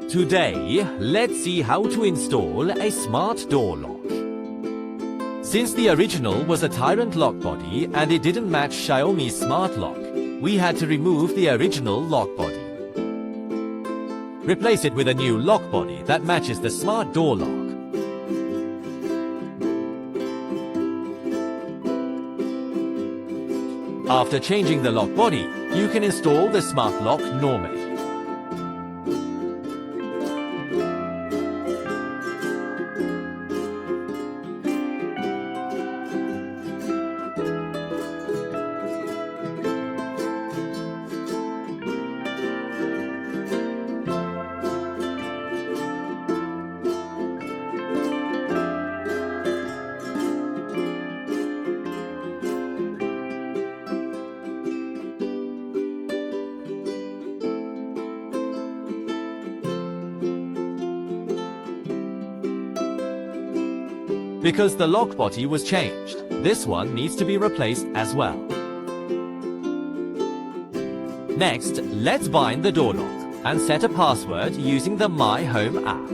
Today, let's see how to install a smart door lock. Since the original was a Tyrant lock body and it didn't match Xiaomi's smart lock, we had to remove the original lock body. Replace it with a new lock body that matches the smart door lock. After changing the lock body, you can install the smart lock normally. Because the lock body was changed, this one needs to be replaced as well. Next, let's bind the door lock and set a password using the My Home app.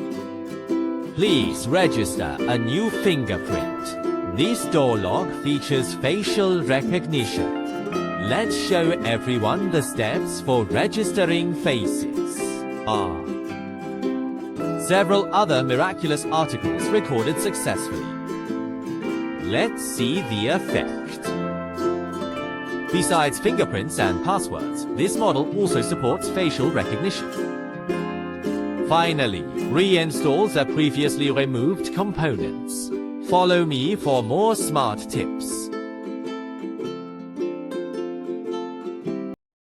Please register a new fingerprint. This door lock features facial recognition. Let's show everyone the steps for registering faces. Several other miraculous articles recorded successfully. Let's see the effect. Besides fingerprints and passwords, this model also supports facial recognition. Finally, reinstalls the previously removed components. Follow me for more smart tips.